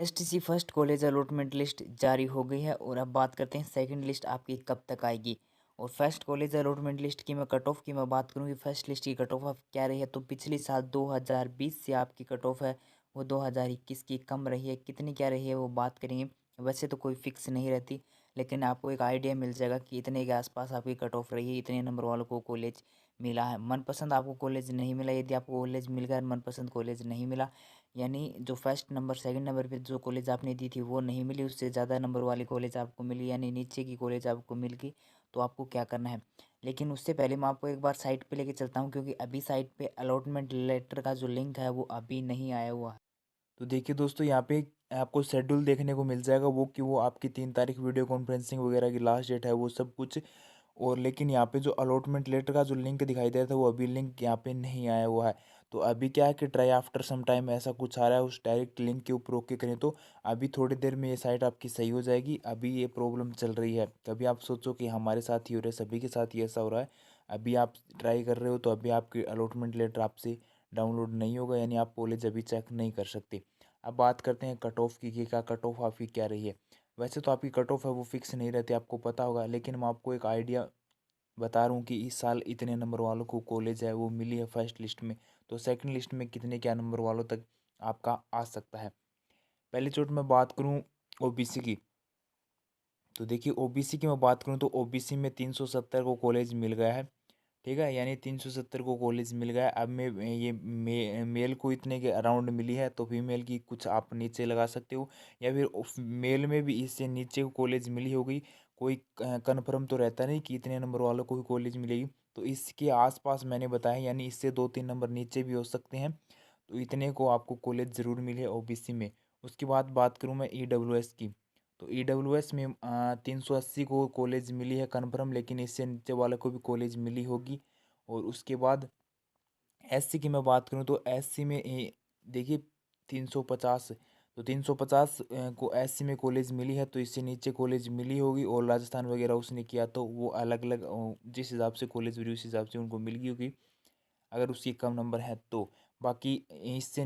STC first college allotment list जारी हो गई है और अब बात करते हैं सेकंड लिस्ट आपकी कब तक आएगी। और फर्स्ट कॉलेज अलॉटमेंट लिस्ट की मैं कट ऑफ की मैं बात करूँ कि फर्स्ट लिस्ट की कट ऑफ अब क्या रही है, तो पिछले साल 2020 से आपकी कट ऑफ है वो 2021 की कम रही है। कितनी क्या रही है वो बात करेंगे। वैसे तो कोई फिक्स नहीं रहती, लेकिन आपको एक आइडिया मिल जाएगा कि इतने के आसपास आपकी कट ऑफ रही है, इतने नंबर वालों को कॉलेज मिला है। मनपसंद आपको कॉलेज नहीं मिला, यदि आपको कॉलेज मिल गया, मनपसंद कॉलेज नहीं मिला, यानी जो फर्स्ट नंबर सेकंड नंबर पे जो कॉलेज आपने दी थी वो नहीं मिली, उससे ज़्यादा नंबर वाली कॉलेज आपको मिली, यानी नीचे की कॉलेज आपको मिल गई, तो आपको क्या करना है। लेकिन उससे पहले मैं आपको एक बार साइट पे लेके चलता हूँ, क्योंकि अभी साइट पे अलॉटमेंट लेटर का जो लिंक है वो अभी नहीं आया हुआ है। तो देखिए दोस्तों, यहाँ पे आपको शेड्यूल देखने को मिल जाएगा वो कि वो आपकी 3 तारीख वीडियो कॉन्फ्रेंसिंग वगैरह की लास्ट डेट है वो सब कुछ। और लेकिन यहाँ पे जो अलॉटमेंट लेटर का जो लिंक दिखाई दे रहा था वो अभी लिंक यहाँ पे नहीं आया हुआ है। तो अभी क्या है कि ट्राई आफ्टर सम टाइम ऐसा कुछ आ रहा है, उस डायरेक्ट लिंक के ऊपर ओके करें तो अभी थोड़ी देर में ये साइट आपकी सही हो जाएगी। अभी ये प्रॉब्लम चल रही है, कभी आप सोचो कि हमारे साथ ही हो रहा है, सभी के साथ ही ऐसा हो रहा है। अभी आप ट्राई कर रहे हो तो अभी आपके अलॉटमेंट लेटर आपसे डाउनलोड नहीं होगा, यानी आप कॉलेज अभी चेक नहीं कर सकते। अब बात करते हैं कट ऑफ की कि क्या कट ऑफ आपकी क्या रही है। वैसे तो आपकी कट ऑफ है वो फिक्स नहीं रहती, आपको पता होगा, लेकिन मैं आपको एक आइडिया बता रहा हूँ कि इस साल इतने नंबर वालों को कॉलेज है वो मिली है फर्स्ट लिस्ट में, तो सेकंड लिस्ट में कितने क्या नंबर वालों तक आपका आ सकता है। पहली चोट मैं बात करूँ ओबीसी की, तो देखिए ओबीसी की मैं बात करूँ तो ओबीसी में 370 को कॉलेज मिल गया है। ठीक है, यानी 370 को कॉलेज मिल गया है। अब मैं ये मेल को इतने के अराउंड मिली है, तो फीमेल की कुछ आप नीचे लगा सकते हो, या फिर मेल में भी इससे नीचे को कॉलेज मिली होगी। कोई कन्फर्म तो रहता नहीं कि इतने नंबर वालों को ही कॉलेज मिलेगी, तो इसके आसपास मैंने बताया, यानी इससे 2-3 नंबर नीचे भी हो सकते हैं। तो इतने को आपको कॉलेज ज़रूर मिले ओबीसी में। उसके बाद बात करूँ मैं ईडब्ल्यूएस की, तो ईडब्ल्यूएस में 380 को कॉलेज मिली है कन्फर्म, लेकिन इससे नीचे वाले को भी कॉलेज मिली होगी। और उसके बाद एससी की मैं बात करूँ तो एससी में देखिए 350, तो 350 को एससी में कॉलेज मिली है, तो इससे नीचे कॉलेज मिली होगी। और राजस्थान वगैरह उसने किया तो वो अलग अलग जिस हिसाब से कॉलेज मिली उस हिसाब से उनको मिल गई होगी, अगर उसकी कम नंबर है तो। बाकी इससे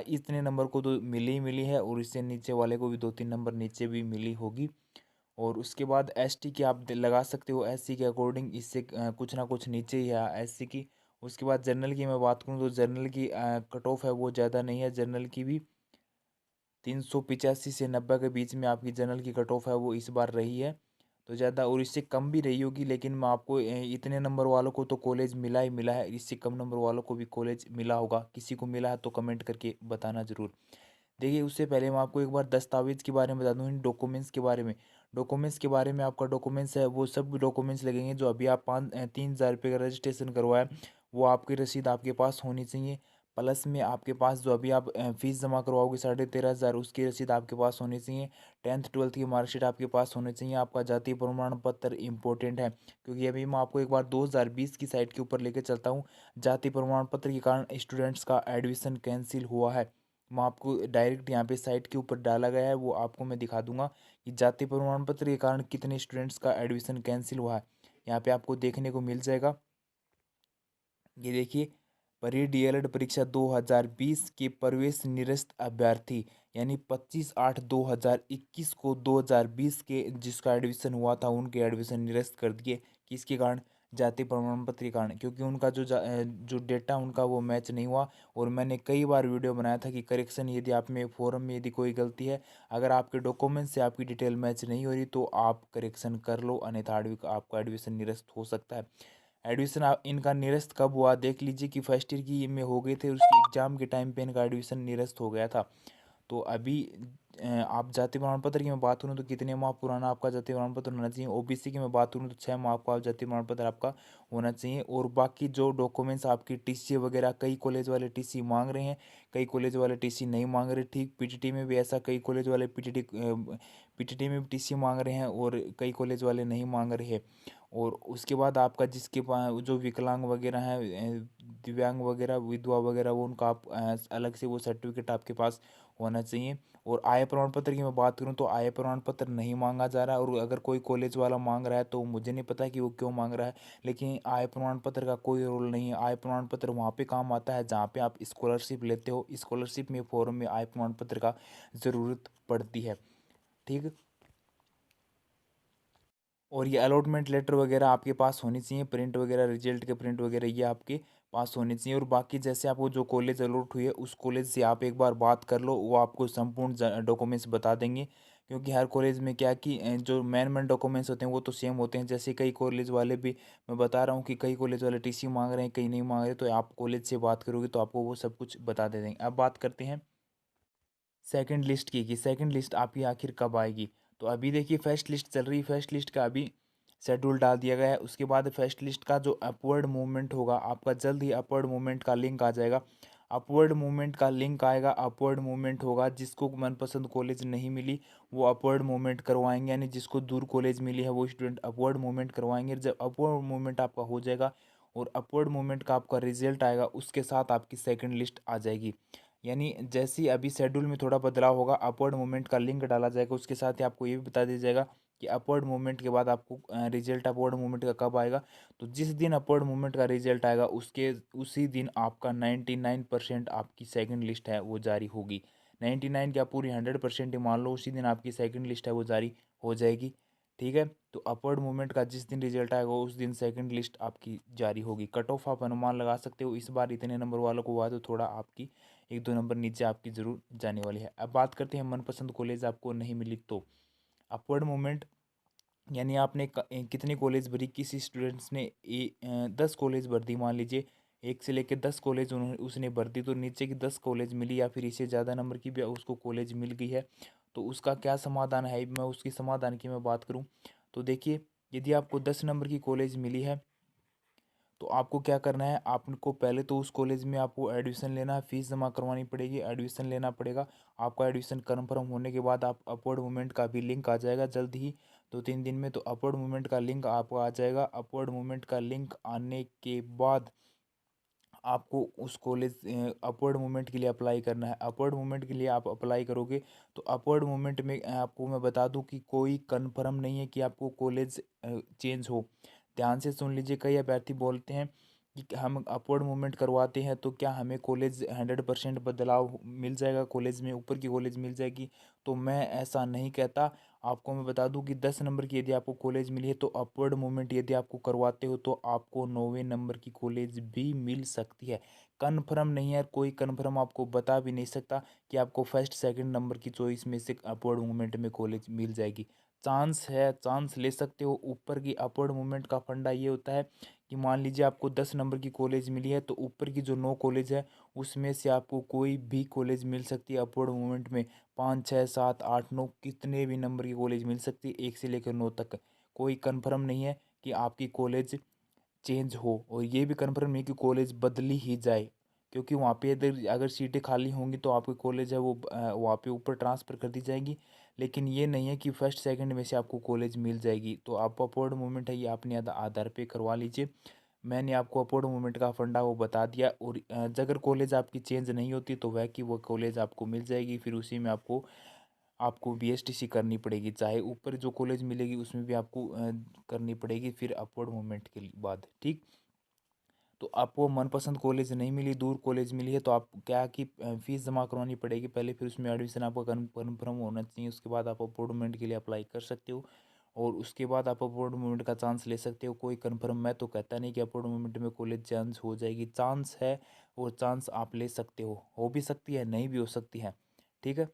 इतने नंबर को तो मिली है, और इससे नीचे वाले को भी 2-3 नंबर नीचे भी मिली होगी। और उसके बाद एसटी की आप लगा सकते हो एससी के अकॉर्डिंग, इससे कुछ ना कुछ नीचे ही है एससी की। उसके बाद जनरल की मैं बात करूँ तो जनरल की कट ऑफ है वो ज़्यादा नहीं है, जनरल की भी 385 से 90 के बीच में आपकी जनरल की कट ऑफ है वो इस बार रही है। तो ज़्यादा और इससे कम भी रही होगी, लेकिन मैं आपको इतने नंबर वालों को तो कॉलेज मिला ही मिला है, इससे कम नंबर वालों को भी कॉलेज मिला होगा। किसी को मिला है तो कमेंट करके बताना ज़रूर। देखिए उससे पहले मैं आपको एक बार दस्तावेज़ के बारे में बता दूँ, इन डॉक्यूमेंट्स के बारे में। डॉक्यूमेंट्स के बारे में आपका डॉक्यूमेंट्स है वो सब डॉक्यूमेंट्स लगेंगे जो अभी आप 3,000 रुपये का रजिस्ट्रेशन करवाया, वो आपकी रसीद आपके पास होनी चाहिए। प्लस में आपके पास जो अभी आप फ़ीस जमा करवाओगे 13,500, उसकी रसीद आपके पास होनी चाहिए। 10th 12th की मार्कशीट आपके पास होनी चाहिए। आपका जाति प्रमाण पत्र इम्पोर्टेंट है, क्योंकि अभी मैं आपको एक बार 2020 की साइट के ऊपर लेकर चलता हूँ। जाति प्रमाण पत्र के कारण स्टूडेंट्स का एडमिशन कैंसिल हुआ है। मैं आपको डायरेक्ट यहाँ पे साइट के ऊपर डाला गया है, वो आपको मैं दिखा दूंगा कि जाति प्रमाण पत्र के कारण कितने स्टूडेंट्स का एडमिशन कैंसिल हुआ है। यहाँ पे आपको देखने को मिल जाएगा। ये देखिए, प्री डीएलएड परीक्षा 2020 के प्रवेश निरस्त अभ्यर्थी, यानी 25/8/2021 को 2020 के जिसका एडमिशन हुआ था उनके एडमिशन निरस्त कर दिए। किसके कारण? जाति प्रमाण पत्र के कारण, क्योंकि उनका जो डेटा उनका वो मैच नहीं हुआ। और मैंने कई बार वीडियो बनाया था कि करेक्शन, यदि आप में फॉर्म में यदि कोई गलती है, अगर आपके डॉक्यूमेंट से आपकी डिटेल मैच नहीं हो रही तो आप करेक्शन कर लो, अन्यथा आपका एडमिशन निरस्त हो सकता है। एडमिशन इनका निरस्त कब हुआ देख लीजिए कि फर्स्ट ईयर की में हो गए थे, उसके एग्ज़ाम के टाइम पे इनका एडमिशन निरस्त हो गया था। तो अभी आप जाति प्रमाण पत्र की मैं बात करूँ तो कितने माह पुराना आपका जाति प्रमाण पत्र होना चाहिए। ओबीसी की मैं बात करूँ तो 6 माह आपका जाति प्रमाण पत्र आपका होना चाहिए। और बाकी जो डॉक्यूमेंट्स आपकी टीसी वगैरह, कई कॉलेज वाले टीसी मांग रहे हैं, कई कॉलेज वाले टीसी नहीं मांग रहे। ठीक पीटीटी में भी ऐसा, कई कॉलेज वाले पीटीटी में भी टीसी मांग रहे हैं और कई कॉलेज वाले नहीं मांग रहे हैं। और उसके बाद आपका जिसके पास जो विकलांग वगैरह हैं, दिव्यांग वगैरह, विधवा वगैरह, वो उनका आप अलग से वो सर्टिफिकेट आपके पास होना चाहिए। और आय प्रमाण पत्र की मैं बात करूं तो आय प्रमाण पत्र नहीं मांगा जा रहा है, और अगर कोई कॉलेज वाला मांग रहा है तो मुझे नहीं पता कि वो क्यों मांग रहा है, लेकिन आय प्रमाण पत्र का कोई रोल नहीं है। आय प्रमाण पत्र वहाँ पे काम आता है जहाँ पे आप स्कॉलरशिप लेते हो, स्कॉलरशिप में फॉर्म में आय प्रमाण पत्र का ज़रूरत पड़ती है। ठीक। और ये अलॉटमेंट लेटर वगैरह आपके पास होनी चाहिए, प्रिंट वगैरह, रिजल्ट के प्रिंट वगैरह ये आपके पास होनी चाहिए। और बाकी जैसे आपको जो कॉलेज अलॉट हुई है उस कॉलेज से आप एक बार बात कर लो, वो आपको संपूर्ण डॉक्यूमेंट्स बता देंगे। क्योंकि हर कॉलेज में क्या कि जो मेन डॉक्यूमेंट्स होते हैं वो तो सेम होते हैं। जैसे कई कॉलेज वाले भी, मैं बता रहा हूँ कि कई कॉलेज वाले टीसी मांग रहे हैं, कई नहीं मांग रहे, तो आप कॉलेज से बात करोगे तो आपको वो सब कुछ बता दे देंगे। अब बात करते हैं सेकंड लिस्ट की, कि सेकंड लिस्ट आपकी आखिर कब आएगी। तो अभी देखिए फर्स्ट लिस्ट चल रही है, फर्स्ट लिस्ट का अभी शेड्यूल डाल दिया गया है। उसके बाद फर्स्ट लिस्ट का जो अपवर्ड मूवमेंट होगा आपका, जल्द ही अपवर्ड मूवमेंट का लिंक आ जाएगा। अपवर्ड मूवमेंट का लिंक आएगा, अपवर्ड मूवमेंट होगा, जिसको मनपसंद कॉलेज नहीं मिली वो अपवर्ड मूवमेंट करवाएंगे, यानी जिसको दूर कॉलेज मिली है वो स्टूडेंट अपवर्ड मूवमेंट करवाएंगे। जब अपवर्ड मूवमेंट आपका हो जाएगा और अपवर्ड मूवमेंट का आपका रिजल्ट आएगा, उसके साथ आपकी सेकंड लिस्ट आ जाएगी। यानी जैसे ही अभी शेड्यूल में थोड़ा बदलाव होगा, अपवर्ड मूवमेंट का लिंक डाला जाएगा, उसके साथ ही आपको ये भी बता दिया जाएगा कि अपवर्ड मूवमेंट के बाद आपको रिजल्ट अपवर्ड मूवमेंट का कब आएगा। तो जिस दिन अपवर्ड मूवमेंट का रिजल्ट आएगा उसके उसी दिन आपका 99% आपकी सेकंड लिस्ट है वो जारी होगी। 99 क्या, पूरी 100% ही मान लो, उसी दिन आपकी सेकंड लिस्ट है वो जारी हो जाएगी। ठीक है। तो अपवर्ड मूवमेंट का जिस दिन रिजल्ट आएगा उस दिन सेकंड लिस्ट आपकी जारी होगी। कट ऑफ आप अनुमान लगा सकते हो, इस बार इतने नंबर वालों को हुआ तो थोड़ा आपकी 1-2 नंबर नीचे आपकी ज़रूर जाने वाली है। अब बात करते हैं मनपसंद कॉलेज आपको नहीं मिली तो। अपवर्ड मूवमेंट यानी आपने कितने कॉलेज भरी, किसी स्टूडेंट्स ने 10 कॉलेज भर दी मान लीजिए, 1 से लेकर 10 कॉलेज उन्होंने उसने भर दी, तो नीचे की 10 कॉलेज मिली या फिर इससे ज़्यादा नंबर की भी उसको कॉलेज मिल गई है, तो उसका क्या समाधान है। मैं उसकी समाधान की मैं बात करूँ तो देखिए, यदि आपको 10 नंबर की कॉलेज मिली है तो आपको क्या करना है, आपको पहले तो उस कॉलेज में आपको एडमिशन लेना है, फीस जमा करवानी पड़ेगी, एडमिशन लेना पड़ेगा। आपका एडमिशन कन्फर्म होने के बाद आप अपवर्ड मूवमेंट का भी लिंक आ जाएगा जल्द ही, 2-3 दिन में। तो अपवर्ड मूवमेंट का लिंक आपको आ जाएगा। अपवर्ड मूवमेंट का लिंक आने के बाद आपको उस कॉलेज अपवर्ड मूवमेंट के लिए अप्लाई करना है। अपवर्ड मूवमेंट के लिए आप अप्लाई करोगे तो अपवर्ड मूवमेंट में आपको मैं बता दूं कि कोई कंफर्म नहीं है कि आपको कॉलेज चेंज हो। ध्यान से सुन लीजिए, कई अभ्यर्थी बोलते हैं कि हम अपवर्ड मूवमेंट करवाते हैं तो क्या हमें कॉलेज 100% बदलाव मिल जाएगा, कॉलेज में ऊपर की कॉलेज मिल जाएगी। तो मैं ऐसा नहीं कहता। आपको मैं बता दूं कि 10 नंबर की यदि आपको कॉलेज मिली है तो अपवर्ड मूवमेंट यदि आपको करवाते हो तो आपको 9वें नंबर की कॉलेज भी मिल सकती है। कन्फर्म नहीं है, कोई कन्फर्म आपको बता भी नहीं सकता कि आपको फर्स्ट सेकंड नंबर की चॉइस में से अपवर्ड मूवमेंट में कॉलेज मिल जाएगी। चांस है, चांस ले सकते हो। ऊपर की अपवर्ड मूवमेंट का फंडा ये होता है कि मान लीजिए आपको 10 नंबर की कॉलेज मिली है तो ऊपर की जो 9 कॉलेज है उसमें से आपको कोई भी कॉलेज मिल सकती है अपवर्ड मूवमेंट में। 5, 6, 7, 8, 9 कितने भी नंबर की कॉलेज मिल सकती है, 1 से लेकर 9 तक। कोई कंफर्म नहीं है कि आपकी कॉलेज चेंज हो, और ये भी कंफर्म नहीं कि कॉलेज बदली ही जाए। क्योंकि वहाँ पे अगर अगर सीटें खाली होंगी तो आपकी कॉलेज है वो वहाँ पे ऊपर ट्रांसफ़र कर दी जाएगी। लेकिन ये नहीं है कि फर्स्ट सेकंड में से आपको कॉलेज मिल जाएगी। तो आप अपवर्ड मूवमेंट है ये अपने आधार पे करवा लीजिए। मैंने आपको अपवर्ड मूवमेंट का फंडा वो बता दिया। और अगर कॉलेज आपकी चेंज नहीं होती तो वह की वो कॉलेज आपको मिल जाएगी, फिर उसी में आपको आपको बीएसटीसी करनी पड़ेगी। चाहे ऊपर जो कॉलेज मिलेगी उसमें भी आपको करनी पड़ेगी फिर अपवर्ड मूवमेंट के बाद। ठीक। तो आपको मनपसंद कॉलेज नहीं मिली, दूर कॉलेज मिली है, तो आप क्या कि फीस जमा करवानी पड़ेगी पहले, फिर उसमें एडमिशन आपका कन्फर्म होना चाहिए। उसके बाद आप अपवर्ड मूवमेंट के लिए अप्लाई कर सकते हो, और उसके बाद आप अपवर्ड मूवमेंट का चांस ले सकते हो। कोई कन्फर्म मैं तो कहता नहीं कि अपवर्ड मूवमेंट में कॉलेज चेंज हो जाएगी, चांस है, वो चांस आप ले सकते हो भी सकती है, नहीं भी हो सकती है। ठीक है।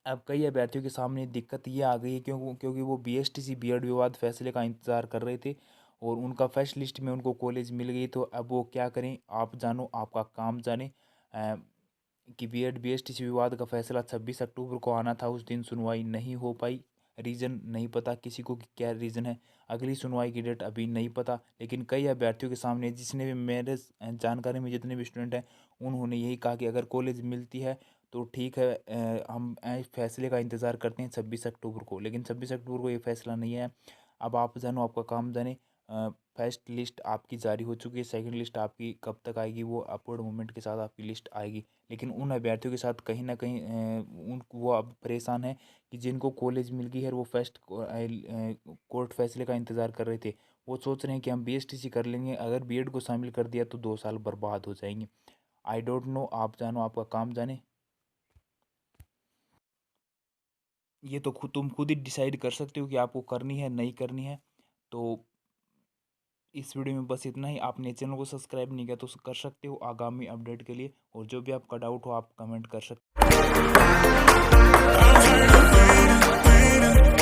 अब कई अभ्यर्थियों के सामने दिक्कत ये आ गई है क्योंकि वो बीएसटीसी बीएड विवाद फैसले का इंतज़ार कर रहे थे और उनका फर्स्ट लिस्ट में उनको कॉलेज मिल गई। तो अब वो क्या करें, आप जानो आपका काम जाने। अ, कि बीएड बीएसटीसी विवाद का फैसला 26 अक्टूबर को आना था, उस दिन सुनवाई नहीं हो पाई। रीज़न नहीं पता किसी को कि क्या रीज़न है। अगली सुनवाई की डेट अभी नहीं पता। लेकिन कई अभ्यर्थियों के सामने, जिसने भी मेरे जानकारी में जितने भी स्टूडेंट हैं, उन्होंने यही कहा कि अगर कॉलेज मिलती है तो ठीक है, हम फैसले का इंतज़ार करते हैं 26 अक्टूबर को। लेकिन 26 अक्टूबर को ये फैसला नहीं है। अब आप जानो आपका काम जाने। फर्स्ट लिस्ट आपकी जारी हो चुकी है, सेकंड लिस्ट आपकी कब तक आएगी वो अपवर्ड मूवमेंट के साथ आपकी लिस्ट आएगी। लेकिन उन अभ्यर्थियों के साथ कहीं ना कहीं उन वो अब परेशान है कि जिनको कॉलेज मिल गई है वो फर्स्ट कोर्ट फैसले का इंतज़ार कर रहे थे। वो सोच रहे हैं कि हम BSTC कर लेंगे, अगर बीएड को शामिल कर दिया तो 2 साल बर्बाद हो जाएंगे। आई डोंट नो, आप जानो आपका काम जाने। ये तो तुम खुद ही डिसाइड कर सकते हो कि आपको करनी है नहीं करनी है। तो इस वीडियो में बस इतना ही। आपने चैनल को सब्सक्राइब नहीं किया तो कर सकते हो आगामी अपडेट के लिए, और जो भी आपका डाउट हो आप कमेंट कर सकते हो।